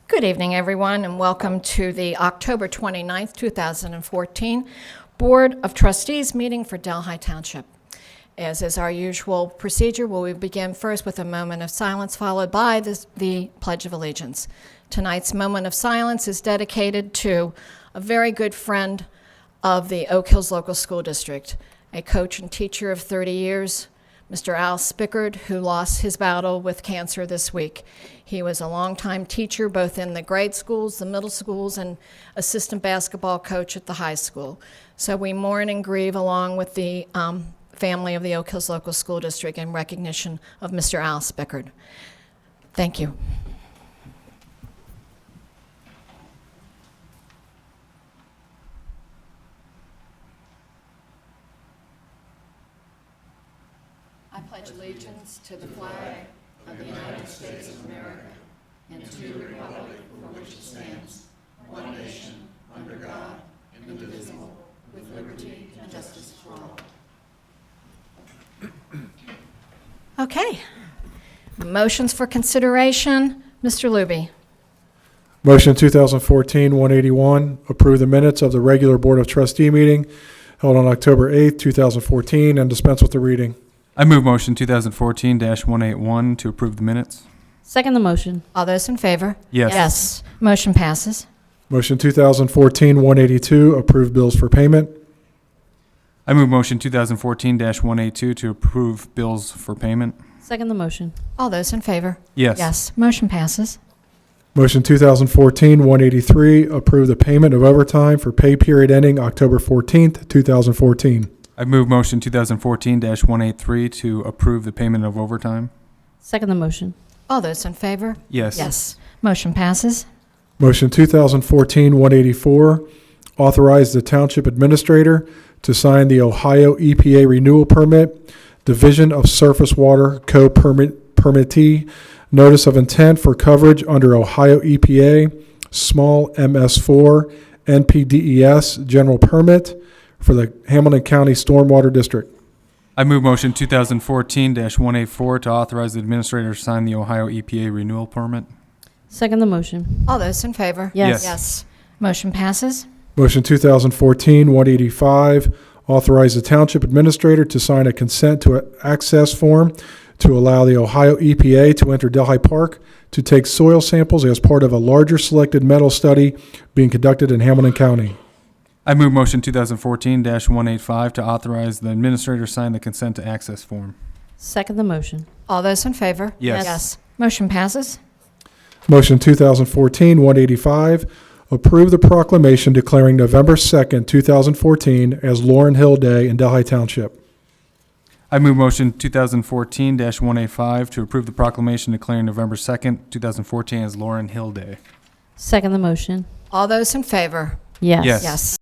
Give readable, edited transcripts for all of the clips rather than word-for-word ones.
Good evening, everyone, and welcome to the October 29th, 2014 Board of Trustees meeting for Delhi Township. As is our usual procedure, we will begin first with a moment of silence, followed by the Pledge of Allegiance. Tonight's moment of silence is dedicated to a very good friend of the Oak Hills Local School District, a coach and teacher of 30 years, Mr. Al Spickard, who lost his battle with cancer this week. He was a longtime teacher both in the grade schools, the middle schools, and assistant basketball coach at the high school. So we mourn and grieve along with the family of the Oak Hills Local School District in recognition of Mr. Al Spickard. Thank you. I pledge allegiance to the flag of the United States of America and to the republic for which it stands, one nation, under God, indivisible, with liberty and justice for all. Okay. Motions for consideration. Mr. Luby. Motion 2014-181, approve the minutes of the regular Board of Trustee meeting held on October 8th, 2014, and dispense with the reading. I move motion 2014-181 to approve the minutes. Second the motion. All those in favor? Yes. Yes. Motion passes. Motion 2014-182, approve bills for payment. I move motion 2014-182 to approve bills for payment. Second the motion. All those in favor? Yes. Yes. Motion passes. Motion 2014-183, approve the payment of overtime for pay period ending October 14th, 2014. I move motion 2014-183 to approve the payment of overtime. Second the motion. All those in favor? Yes. Yes. Motion passes. Motion 2014-184, authorize the Township Administrator to sign the Ohio EPA renewal permit, Division of Surface Water Co-Permittee, Notice of Intent for Coverage under Ohio EPA, Small MS4, NPDES General Permit for the Hamilton County Stormwater District. I move motion 2014-184 to authorize the administrator to sign the Ohio EPA renewal permit. Second the motion. All those in favor? Yes. Yes. Motion passes. Motion 2014-185, authorize the Township Administrator to sign a consent to access form to allow the Ohio EPA to enter Delhi Park to take soil samples as part of a larger selected metal study being conducted in Hamilton County. I move motion 2014-185 to authorize the administrator to sign the consent to access form. Second the motion. All those in favor? Yes. Yes. Motion passes. Motion 2014-185, approve the proclamation declaring November 2nd, 2014 as Lauren Hill Day in Delhi Township. I move motion 2014-185 to approve the proclamation declaring November 2nd, 2014 as Lauren Hill Day. Second the motion. All those in favor? Yes. Yes. Yes.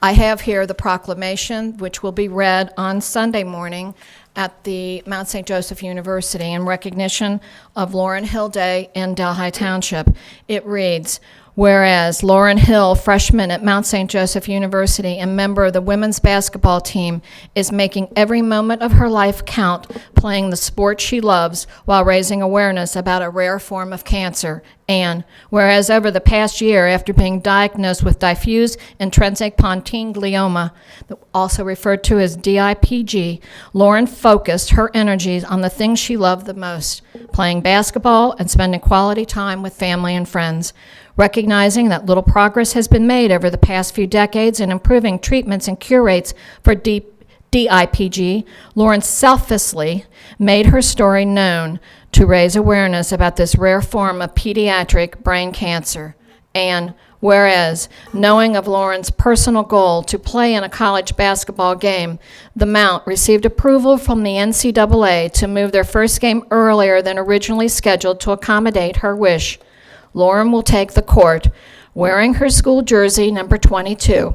I have here the proclamation, which will be read on Sunday morning at the Mount St. Joseph University in recognition of Lauren Hill Day in Delhi Township. It reads, whereas Lauren Hill, freshman at Mount St. Joseph University and member of the women's basketball team, is making every moment of her life count playing the sport she loves while raising awareness about a rare form of cancer. And whereas over the past year, after being diagnosed with diffuse intrinsic pontine glioma, also referred to as DIPG, Lauren focused her energies on the things she loved the most, playing basketball and spending quality time with family and friends. Recognizing that little progress has been made over the past few decades in improving treatments and cure rates for DIPG, Lauren selflessly made her story known to raise awareness about this rare form of pediatric brain cancer. And whereas, knowing of Lauren's personal goal to play in a college basketball game, the Mount received approval from the NCAA to move their first game earlier than originally scheduled to accommodate her wish. Lauren will take the court wearing her school jersey number 22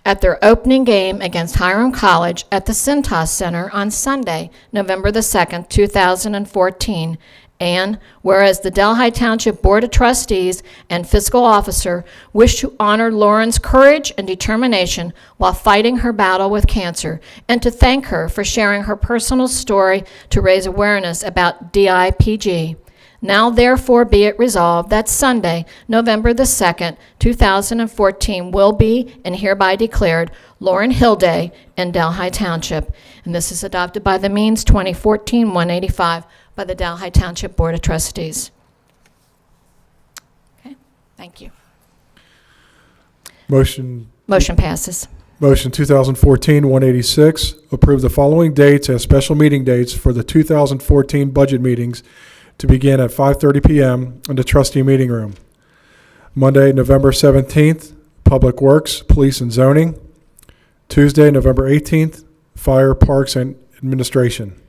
at their opening game against Hiram College at the Cintas Center on Sunday, November the 2nd, 2014. And whereas the Delhi Township Board of Trustees and Fiscal Officer wish to honor Lauren's courage and determination while fighting her battle with cancer, and to thank her for sharing her personal story to raise awareness about DIPG. Now therefore be it resolved that Sunday, November the 2nd, 2014 will be and hereby declared Lauren Hill Day in Delhi Township. And this is adopted by the means 2014-185 by the Delhi Township Board of Trustees. Okay, thank you. Motion Passes. Motion 2014-186, approve the following dates as special meeting dates for the 2014 budget meetings to begin at 5:30 p.m. in the trustee meeting room. Monday, November 17th, Public Works, Police and Zoning. Tuesday, November 18th, Fire, Parks, and Administration.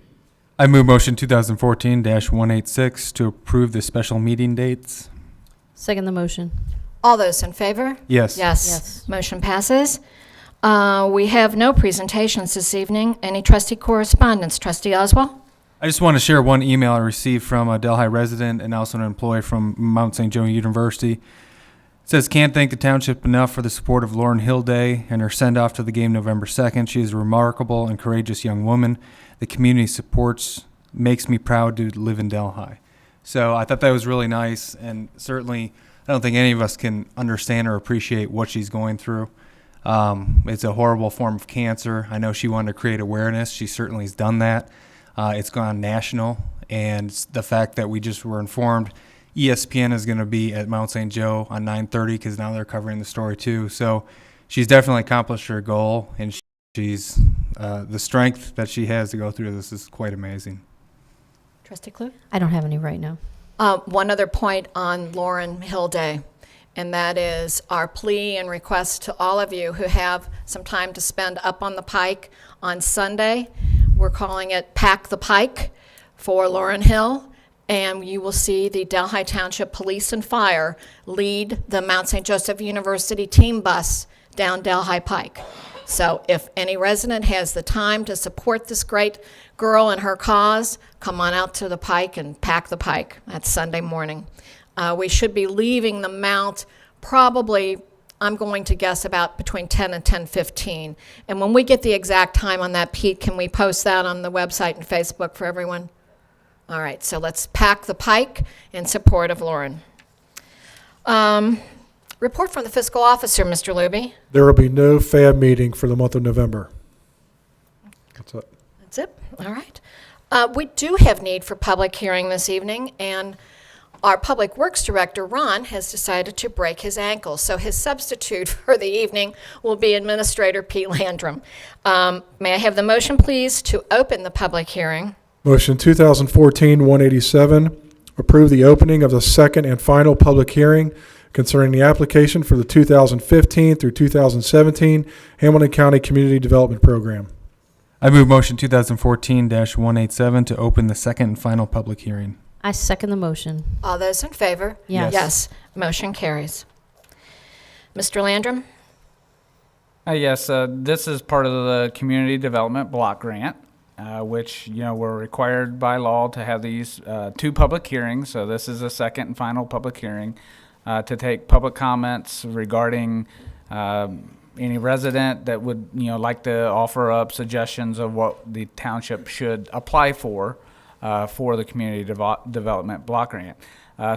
I move motion 2014-186 to approve the special meeting dates. Second the motion. All those in favor? Yes. Yes. Motion passes. We have no presentations this evening. Any trustee correspondence? Trustee Oswald? I just want to share one email I received from a Delhi resident and also an employee from Mount St. Joe University. It says, can't thank the township enough for the support of Lauren Hill Day and her send-off to the game November 2nd. She is a remarkable and courageous young woman. The community supports, makes me proud to live in Delhi. So I thought that was really nice, and certainly I don't think any of us can understand or appreciate what she's going through. It's a horrible form of cancer. I know she wanted to create awareness. She certainly has done that. It's gone national, and the fact that we just were informed ESPN is going to be at Mount St. Joe on 9:30 because now they're covering the story too. So she's definitely accomplished her goal, and she's the strength that she has to go through this is quite amazing. Trustee Klug? I don't have any right now. One other point on Lauren Hill Day, and that is our plea and request to all of you who have some time to spend up on the Pike on Sunday. We're calling it Pack the Pike for Lauren Hill, and you will see the Delhi Township Police and Fire lead the Mount St. Joseph University team bus down Delhi Pike. So if any resident has the time to support this great girl and her cause, come on out to the Pike and pack the Pike. That's Sunday morning. We should be leaving the Mount probably, I'm going to guess, about between 10 and 10:15. And when we get the exact time on that, Pete, can we post that on the website and Facebook for everyone? All right, so let's pack the Pike in support of Lauren. Report from the fiscal officer, Mr. Luby. There will be no FAB meeting for the month of November. That's it. That's it? All right. We do have need for public hearing this evening, and our Public Works Director, Ron, has decided to break his ankle, so his substitute for the evening will be Administrator Pete Landrum. May I have the motion, please, to open the public hearing? Motion 2014-187, approve the opening of the second and final public hearing concerning the application for the 2015 through 2017 Hamilton County Community Development Program. I move motion 2014-187 to open the second and final public hearing. I second the motion. All those in favor? Yes. Yes. Motion carries. Mr. Landrum? Yes, this is part of the Community Development Block Grant, which, we're required by law to have these two public hearings. So this is a second and final public hearing to take public comments regarding any resident that would, like to offer up suggestions of what the township should apply for the Community Development Block Grant.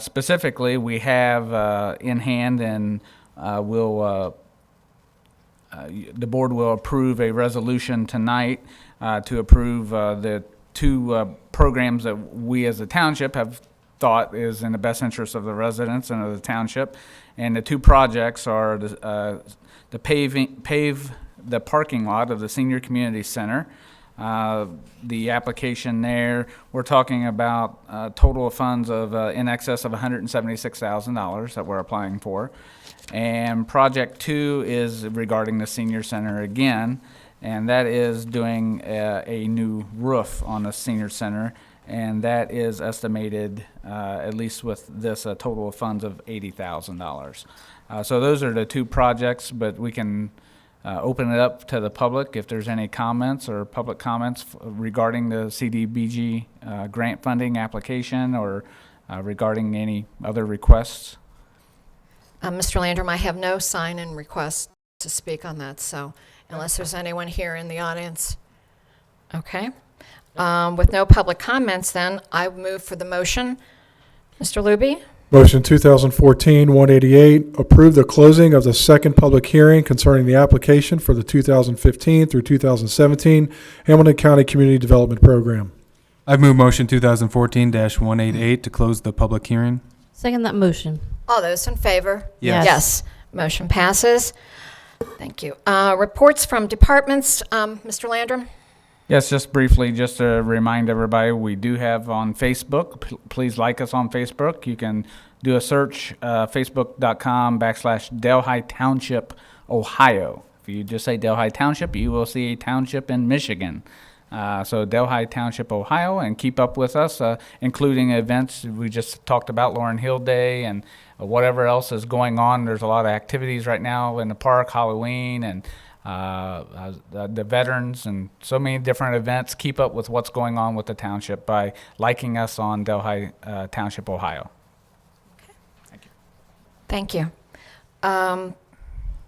Specifically, we have in hand, and the board will approve a resolution tonight to approve the two programs that we as a township have thought is in the best interest of the residents and of the township. And the two projects are the pave the parking lot of the Senior Community Center. The application there, we're talking about a total of funds of in excess of $176,000 that we're applying for. And project 2 is regarding the senior center again, and that is doing a new roof on the senior center, and that is estimated, at least with this, a total of funds of $80,000. So those are the two projects, but we can open it up to the public if there's any comments or public comments regarding the CDBG grant funding application or regarding any other requests. Mr. Landrum, I have no sign-in request to speak on that, so unless there's anyone here in the audience. Okay. With no public comments, then, I move for the motion Mr. Looby? Motion 2014-188, approve the closing of the second public hearing concerning the application for the 2015 through 2017 Hamilton County Community Development Program. I move motion 2014-188 to close the public hearing. Second that motion. All those in favor? Yes. Yes. Motion passes. Thank you. Reports from departments. Mr. Landrum? Yes, just briefly, just to remind everybody, we do have on Facebook. Please like us on Facebook. You can do a search, facebook.com/Delhi Township, Ohio. If you just say Delhi Township, you will see a township in Michigan. So Delhi Township, Ohio, and keep up with us, including events. We just talked about Lauren Hill Day and whatever else is going on. There's a lot of activities right now in the park, Halloween, and the veterans, and so many different events. Keep up with what's going on with the township by liking us on Delhi Township, Ohio. Thank you.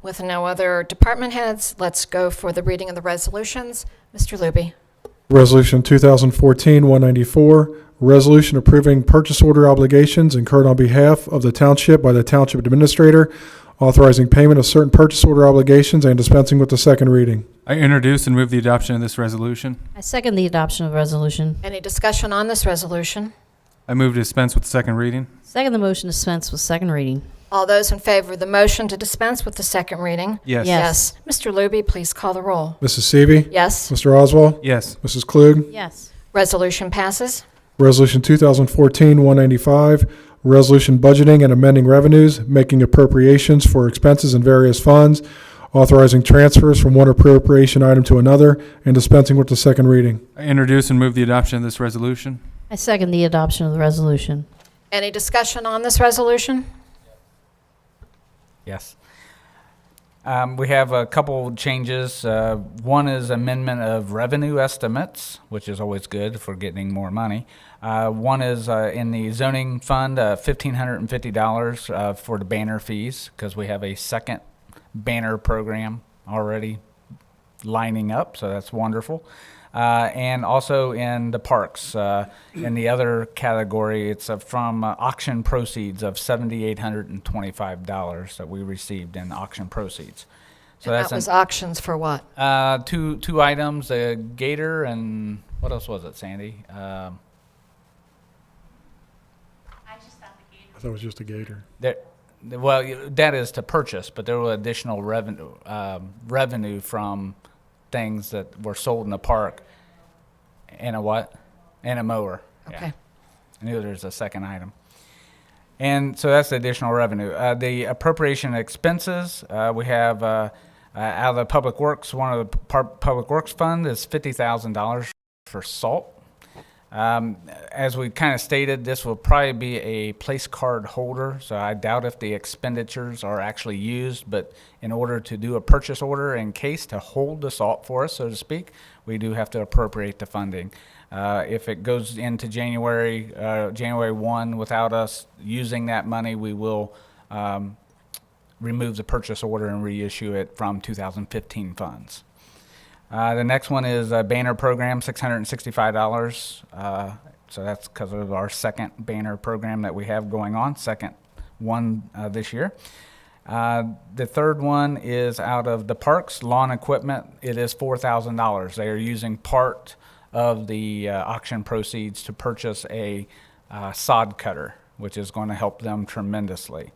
With no other department heads, let's go for the reading of the resolutions. Mr. Looby? Resolution 2014-194, resolution approving purchase order obligations incurred on behalf of the township by the township administrator, authorizing payment of certain purchase order obligations and dispensing with the second reading. I introduce and move the adoption of this resolution. I second the adoption of the resolution. Any discussion on this resolution? I move to dispense with the second reading. Second the motion to dispense with second reading. All those in favor of the motion to dispense with the second reading? Yes. Yes. Mr. Looby, please call the roll. Mrs. Seavey. Yes. Mr. Oswald. Yes. Mrs. Klug. Yes. Resolution passes. Resolution 2014-195, resolution budgeting and amending revenues, making appropriations for expenses in various funds, authorizing transfers from one appropriation item to another, and dispensing with the second reading. I introduce and move the adoption of this resolution. I second the adoption of the resolution. Any discussion on this resolution? Yes. We have a couple changes. One is amendment of revenue estimates, which is always good for getting more money. One is in the zoning fund, $1,550 for the banner fees, because we have a second banner program already lining up, so that's wonderful. And also in the parks, in the other category, it's from auction proceeds of $7,825 that we received in auction proceeds. So And that's that was auctions for what? two items, a gator and what else was it, Sandy? I thought it was just a gator. Well, that is to purchase, but there was additional revenue from things that were sold in the park. And a what? And a mower. Okay. Yeah. I knew there's a second item. And so that's the additional revenue. The appropriation expenses, we have out of the Public Works, one of the Public Works Fund is $50,000 for salt. As we kind of stated, this will probably be a place card holder, so I doubt if the expenditures are actually used, but in order to do a purchase order in case to hold the salt for us, so to speak, we do have to appropriate the funding. If it goes into January 1 without us using that money, we will remove the purchase order and reissue it from 2015 funds. The next one is a banner program, $665. So that's because of our second banner program that we have going on, second one this year. The third one is out of the parks, lawn equipment. It is $4,000. They are using part of the auction proceeds to purchase a sod cutter, which is going to help them tremendously.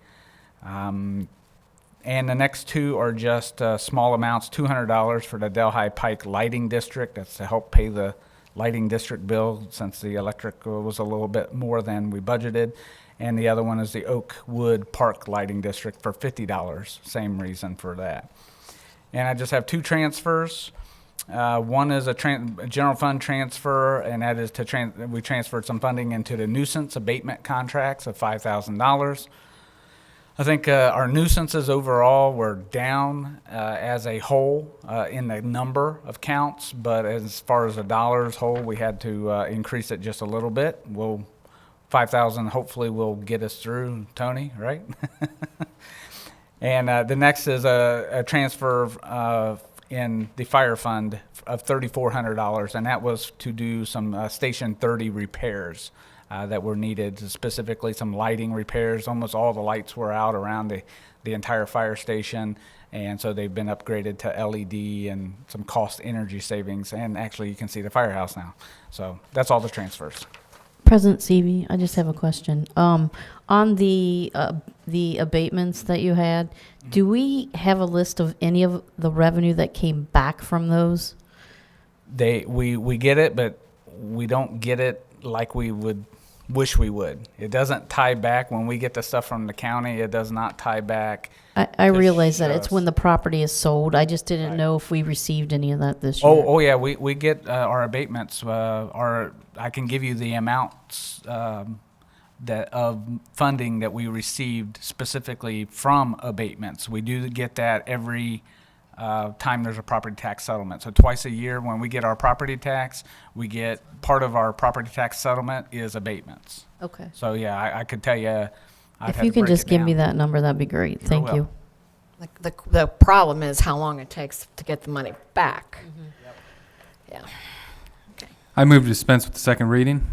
And the next two are just small amounts, $200 for the Delhi Pike Lighting District. That's to help pay the lighting district bill since the electric was a little bit more than we budgeted. And the other one is the Oakwood Park Lighting District for $50. Same reason for that. And I just have two transfers. One is a general fund transfer, and that is we transferred some funding into the nuisance abatement contracts of $5,000. I think our nuisances overall were down as a whole in the number of counts, but as far as the dollars whole, we had to increase it just a little bit. 5,000 hopefully will get us through, Tony, right? And the next is a transfer in the fire fund of $3,400, and that was to do some Station 30 repairs that were needed, specifically some lighting repairs. Almost all the lights were out around the entire fire station, and so they've been upgraded to LED and some cost energy savings. And actually, you can see the firehouse now. So that's all the transfers. President Seavey, I just have a question. On the abatements that you had, do we have a list of any of the revenue that came back from those? We get it, but we don't get it like we would wish we would. It doesn't tie back when we get the stuff from the county. It does not tie back. I realize that show it's us. when the property is sold. I just didn't Right. know if we received any of that this year. Oh yeah, we get our abatements. I can give you the amounts that of funding that we received specifically from abatements. We do get that every time there's a property tax settlement. So twice a year when we get our property tax, we get part of our property tax settlement is abatements. Okay. So yeah, I could tell you. If you can just give me that number, that'd be great. Sure Thank will. you. The problem is how long it takes to get the money back. Yeah. I move to dispense with the second reading.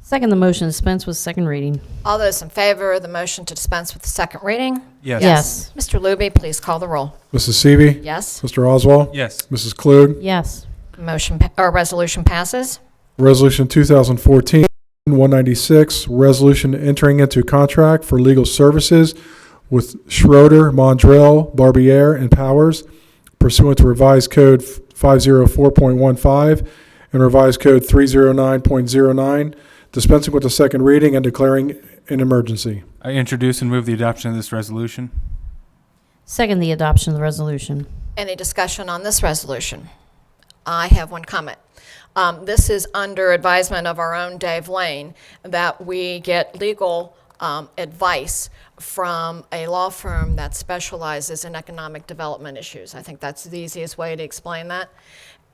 Second the motion, dispense with second reading. All those in favor of the motion to dispense with the second reading? Yes. Yes. Mr. Luby, please call the roll. Mrs. Seavey. Yes. Mr. Oswald. Yes. Mrs. Klug. Yes. Resolution passes. Resolution 2014-196, resolution entering into contract for legal services with Schroeder, Mondrell, Barbier, and Powers pursuant to revised code 504.15 and revised code 309.09, dispensing with the second reading and declaring an emergency. I introduce and move the adoption of this resolution. Second the adoption of the resolution. Any discussion on this resolution? I have one comment. This is under advisement of our own Dave Lane, that we get legal advice from a law firm that specializes in economic development issues. I think that's the easiest way to explain that.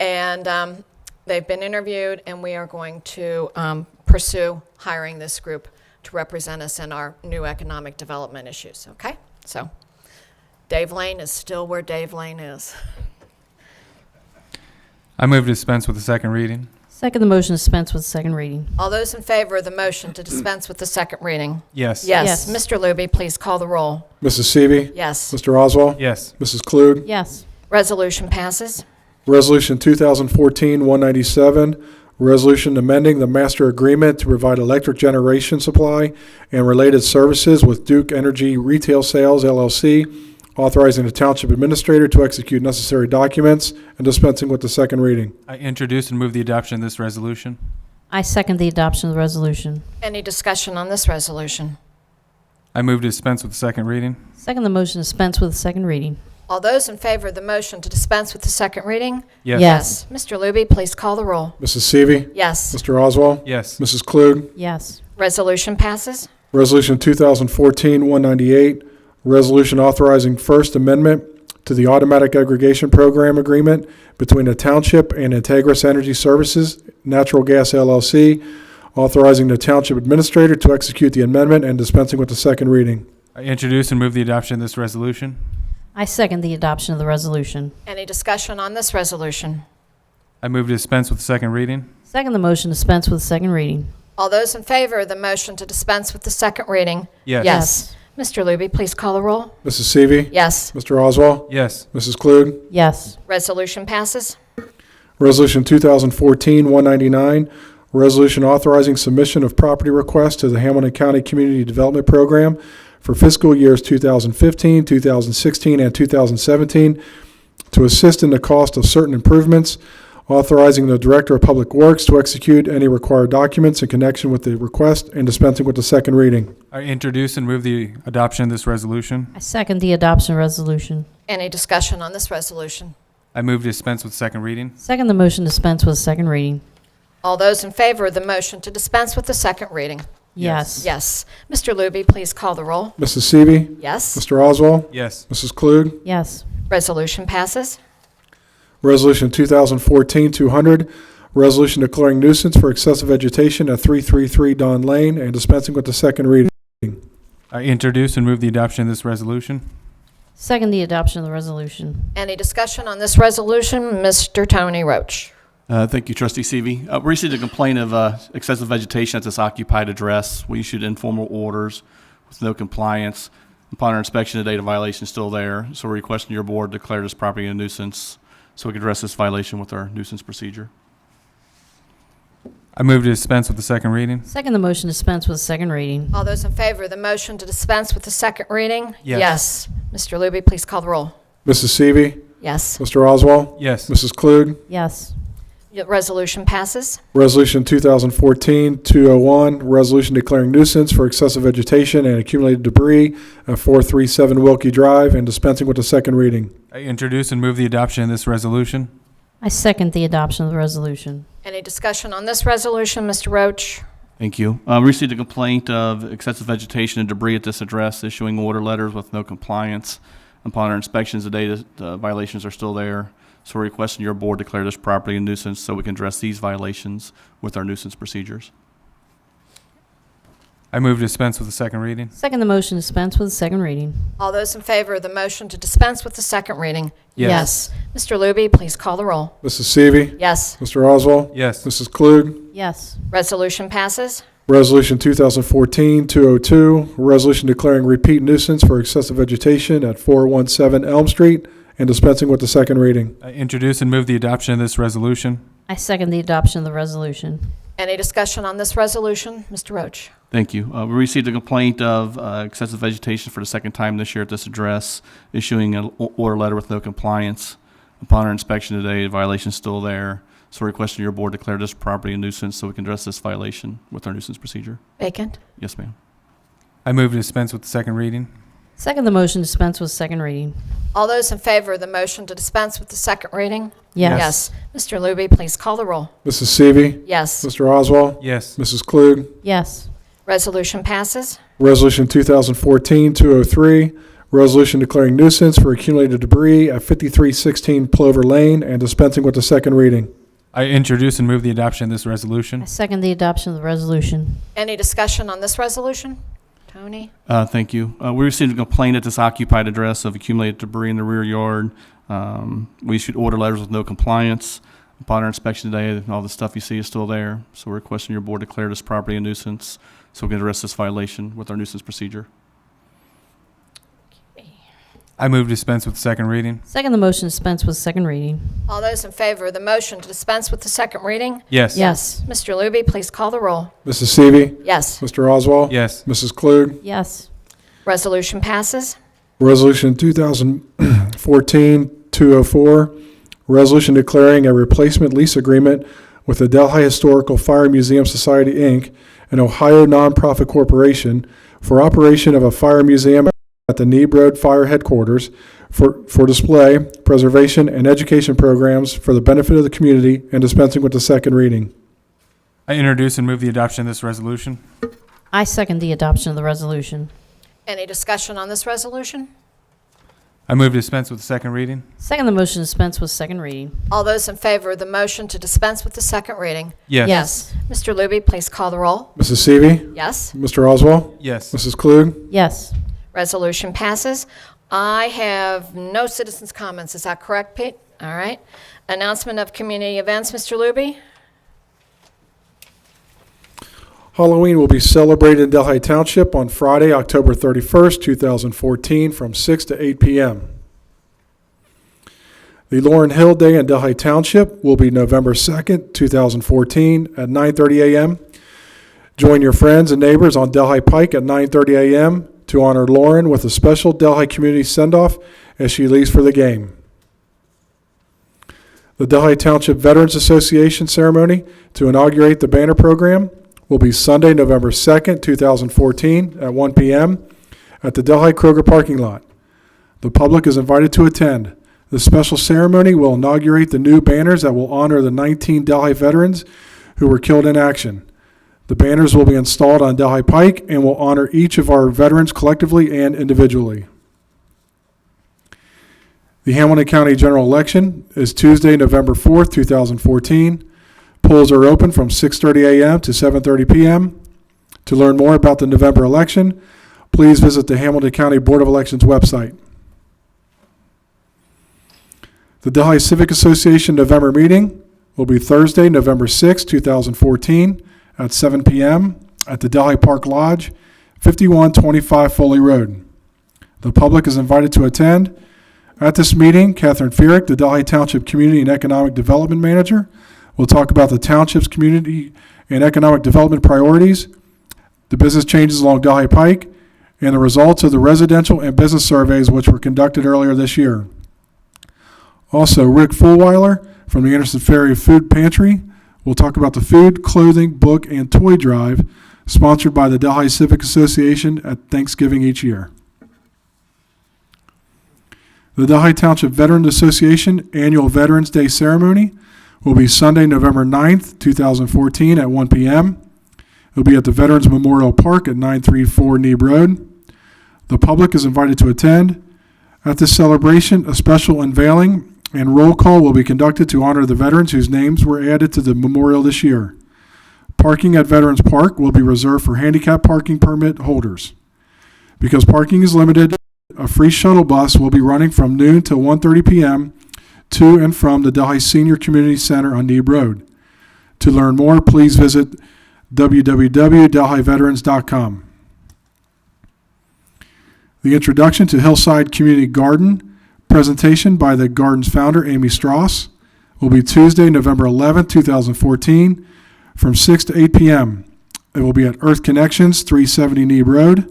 And they've been interviewed, and we are going to pursue hiring this group to represent us in our new economic development issues, okay? So Dave Lane is still where Dave Lane is. I move to dispense with the second reading. Second the motion, dispense with second reading. All those in favor of the motion to dispense with the second reading? Yes. Yes. Yes. Mr. Luby, please call the roll. Mrs. Seavey. Yes. Mr. Oswald. Yes. Mrs. Klug. Yes. Resolution passes. Resolution 2014-197, resolution amending the master agreement to provide electric generation supply and related services with Duke Energy Retail Sales, LLC, authorizing the township administrator to execute necessary documents and dispensing with the second reading. I introduce and move the adoption of this resolution. I second the adoption of the resolution. Any discussion on this resolution? I move to dispense with the second reading. Second the motion, dispense with second reading. All those in favor of the motion to dispense with the second reading? Yes. Yes. Mr. Luby, please call the roll. Mrs. Seavey. Yes. Mr. Oswald. Yes. Mrs. Klug. Yes. Resolution passes. Resolution 2014-198, resolution authorizing First Amendment to the Automatic Aggregation Program Agreement between the Township and Integris Energy Services, Natural Gas LLC, authorizing the Township Administrator to execute the amendment and dispensing with the second reading. I introduce and move the adoption of this resolution. I second the adoption of the resolution. Any discussion on this resolution? I move to dispense with the second reading. Second the motion, dispense with second reading. All those in favor of the motion to dispense with the second reading? Yes. Yes. Mr. Luby, please call the roll. Mrs. Seavey. Yes. Mr. Oswald. Yes. Mrs. Klug. Yes. Resolution passes. Resolution 2014-199, resolution authorizing submission of property requests to the Hamilton County Community Development Program for fiscal years 2015, 2016, and 2017 to assist in the cost of certain improvements, authorizing the Director of Public Works to execute any required documents in connection with the request and dispensing with the second reading. I introduce and move the adoption of this resolution. I second the adoption of resolution. Any discussion on this resolution? I move to dispense with second reading. Second the motion, dispense with second reading. All those in favor of the motion to dispense with the second reading? Yes. Yes. Mr. Luby, please call the roll. Mrs. Seavey. Yes. Mr. Oswald. Yes. Mrs. Klug. Yes. Resolution passes. Resolution 2014-200, resolution declaring nuisance for excessive vegetation at 333 Don Lane and dispensing with the second reading. I introduce and move the adoption of this resolution. Second the adoption of the resolution. Any discussion on this resolution? Mr. Tony Roach. Thank you, Trustee Seavey. We received a complaint of excessive vegetation at this occupied address. We issued informal orders with no compliance. Upon our inspection today, the violation is still there, so we're requesting your board declare this property a nuisance so we can address this violation with our nuisance procedure. I move to dispense with the second reading. Second the motion to dispense with second reading. All those in favor of the motion to dispense with the second reading? Yes. Mr. Luby, please call the roll. Mrs. Seavey. Yes. Mr. Oswald. Yes. Mrs. Klug. Yes. The resolution passes. Resolution 2014-201, resolution declaring nuisance for excessive vegetation and accumulated debris at 437 Wilkie Drive and dispensing with the second reading. I introduce and move the adoption of this resolution. I second the adoption of the resolution. Any discussion on this resolution, Mr. Roach? Thank you. We received a complaint of excessive vegetation and debris at this address, issuing order letters with no compliance. Upon our inspections today, the violations are still there. So we're requesting your board declare this property a nuisance so we can address these violations with our nuisance procedures. I move to dispense with the second reading. Second the motion to dispense with second reading. All those in favor of the motion to dispense with the second reading? Yes. Mr. Luby, please call the roll. Mrs. Seavey. Yes. Mr. Oswald. Yes. Mrs. Klug. Yes. Resolution passes. Resolution 2014-202, resolution declaring repeat nuisance for excessive vegetation at 417 Elm Street and dispensing with the second reading. I introduce and move the adoption of this resolution. I second the adoption of the resolution. Any discussion on this resolution? Mr. Roach? Thank you. We received a complaint of excessive vegetation for the second time this year at this address, issuing an order letter with no compliance. Upon our inspection today, the violation is still there. So we're requesting your board declare this property a nuisance so we can address this violation with our nuisance procedure. Vacant. Yes, ma'am. I move to dispense with the second reading. Second the motion to dispense with second reading. All those in favor of the motion to dispense with the second reading? Yes. Mr. Luby, please call the roll. Mrs. Seavey. Yes. Mr. Oswald. Yes. Mrs. Klug. Yes. Resolution passes. Resolution 2014-203, resolution declaring nuisance for accumulated debris at 5316 Plover Lane and dispensing with the second reading. I introduce and move the adoption of this I resolution. second the adoption of the resolution. Any discussion on this resolution? Tony? Thank you. We received a complaint at this occupied address of accumulated debris in the rear yard. We issued order letters with no compliance. Upon our inspection today, all the stuff you see is still there. So we're requesting your board declare this property a nuisance so we can address this violation with our nuisance procedure. I move to dispense with the second reading. Second the motion to dispense with second reading. All those in favor of the motion to dispense with the second reading? Yes. Yes. Mr. Luby, please call the roll. Mrs. Seavey. Yes. Mr. Oswald. Yes. Mrs. Klug. Yes. Resolution passes. Resolution 2014-204, resolution declaring a replacement lease agreement with the Delhi Historical Fire Museum Society, Inc., an Ohio nonprofit corporation, for operation of a fire museum at the Neeb Road Fire Headquarters for display, preservation, and education programs for the benefit of the community and dispensing with the second reading. I introduce and move the adoption of this resolution. I second the adoption of the resolution. Any discussion on this resolution? I move to dispense with the second reading. Second the motion to dispense with second reading. All those in favor of the motion to dispense with the second reading? Yes. Mr. Luby, please call the roll. Mrs. Seavey. Yes. Mr. Oswald. Yes. Mrs. Klug. Yes. Resolution passes. I have no citizens' comments. Is that correct, Pete? All right. Announcement of community events, Mr. Luby? Halloween will be celebrated in Delhi Township on Friday, October 31st, 2014, from 6 to 8 p.m. The Laurel Hill Day in Delhi Township will be November 2nd, 2014, at 9:30 a.m. Join your friends and neighbors on Delhi Pike at 9:30 a.m. to honor Lauren with a special Delhi community send-off as she leaves for the game. The Delhi Township Veterans Association ceremony to inaugurate the banner program will be Sunday, November 2nd, 2014, at 1 p.m. at the Delhi Kroger parking lot. The public is invited to attend. The special ceremony will inaugurate the new banners that will honor the 19 Delhi veterans who were killed in action. The banners will be installed on Delhi Pike and will honor each of our veterans collectively and individually. The Hamilton County General Election is Tuesday, November 4th, 2014. Polls are open from 6:30 a.m. to 7:30 p.m. To learn more about the November election, please visit the Hamilton County Board of Elections website. The Delhi Civic Association November meeting will be Thursday, November 6, 2014, at 7 p.m. at the Delhi Park Lodge, 5125 Foley Road. The public is invited to attend. At this meeting, Catherine Fierick, the Delhi Township Community and Economic Development Manager, will talk about the Township's community and economic development priorities, the business changes along Delhi Pike, and the results of the residential and business surveys which were conducted earlier this year. Also, Rick Fulweiler from the Anderson Ferry Food Pantry will talk about the food, clothing, book, and toy drive sponsored by the Delhi Civic Association at Thanksgiving each year. The Delhi Township Veterans Association Annual Veterans Day Ceremony will be Sunday, November 9th, 2014 at 1 p.m. It will be at the Veterans Memorial Park at 934 Neeb Road. The public is invited to attend. At this celebration, a special unveiling and roll call will be conducted to honor the veterans whose names were added to the memorial this year. Parking at Veterans Park will be reserved for handicap parking permit holders. Because parking is limited, a free shuttle bus will be running from noon till 1:30 p.m. to and from the Delhi Senior Community Center on Neeb Road. To learn more, please visit www.delhiveterans.com. The introduction to Hillside Community Garden presentation by the garden's founder, Amy Strauss, will be Tuesday, November 11, 2014, from 6 to 8 p.m. It will be at Earth Connections, 370 Neeb Road.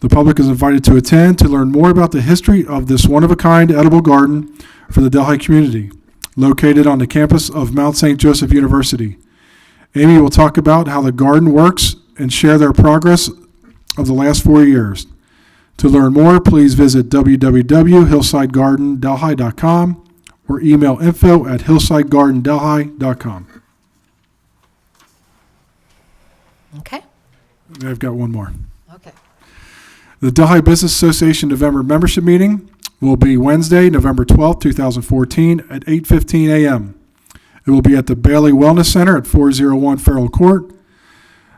The public is invited to attend to learn more about the history of this one-of-a-kind edible garden for the Delhi community, located on the campus of Mount St. Joseph University. Amy will talk about how the garden works and share their progress of the last 4 years. To learn more, please visit www.hillsidegardendelhi.com or email info@hillsidegardendelhi.com. Okay? I've got one more. Okay. The Delhi Business Association November membership meeting will be Wednesday, November 12, 2014 at 8:15 a.m. It will be at the Bailey Wellness Center at 401 Farrell Court.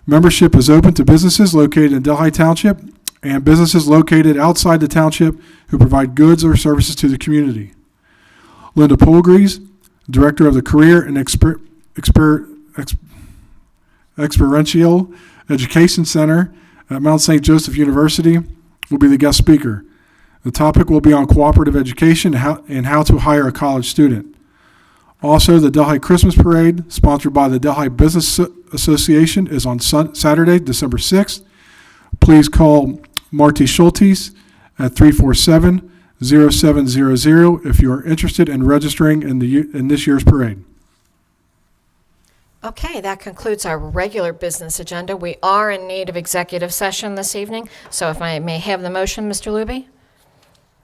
Membership is open to businesses located in Delhi Township and businesses located outside the township who provide goods or services to the community. Linda Polgries, Director of the Career and Experiential Education Center at Mount St. Joseph University, will be the guest speaker. The topic will be on cooperative education and how to hire a college student. Also, the Delhi Christmas Parade, sponsored by the Delhi Business Association, is on Saturday, December 6th. Please call Marty Schultes at 347-0700 if you are interested in registering in this year's parade. Okay, that concludes our regular business agenda. We are in need of executive session this evening, so if I may have the motion, Mr. Luby?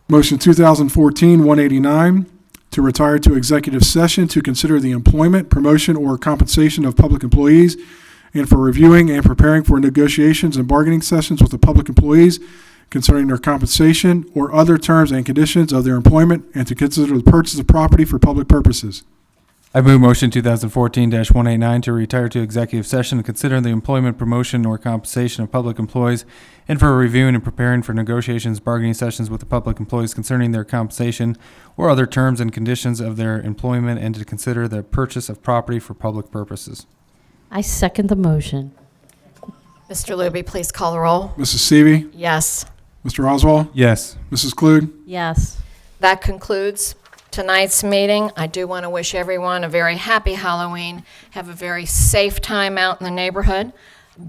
Motion 2014-189 to retire to executive session to consider the employment, promotion, or compensation of public employees and for reviewing and preparing for negotiations and bargaining sessions with the public employees concerning their compensation or other terms and conditions of their employment and to consider the purchase of property for public purposes. I move motion 2014-189 to retire to executive session to consider the employment, promotion, or compensation of public employees and for reviewing and preparing for negotiations, bargaining sessions with the public employees concerning their compensation or other terms and conditions of their employment and to consider the purchase of property for public purposes. I second the motion. Mr. Luby, please call the roll. Mrs. Seavey. Yes. Mr. Oswald. Yes. Mrs. Kluge. Yes. That concludes tonight's meeting. I do want to wish everyone a very happy Halloween. Have a very safe time out in the neighborhood.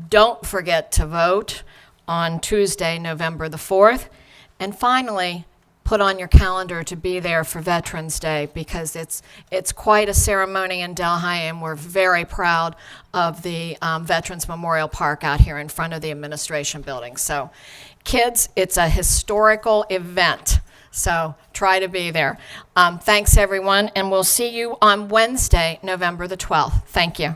Don't forget to vote on Tuesday, November the 4th. And finally, put on your calendar to be there for Veterans Day because it's quite a ceremony in Delhi, and we're very proud of the Veterans Memorial Park out here in front of the administration building. So, kids, it's a historical event. So try to be there. Thanks, everyone, and we'll see you on Wednesday, November the 12th. Thank you.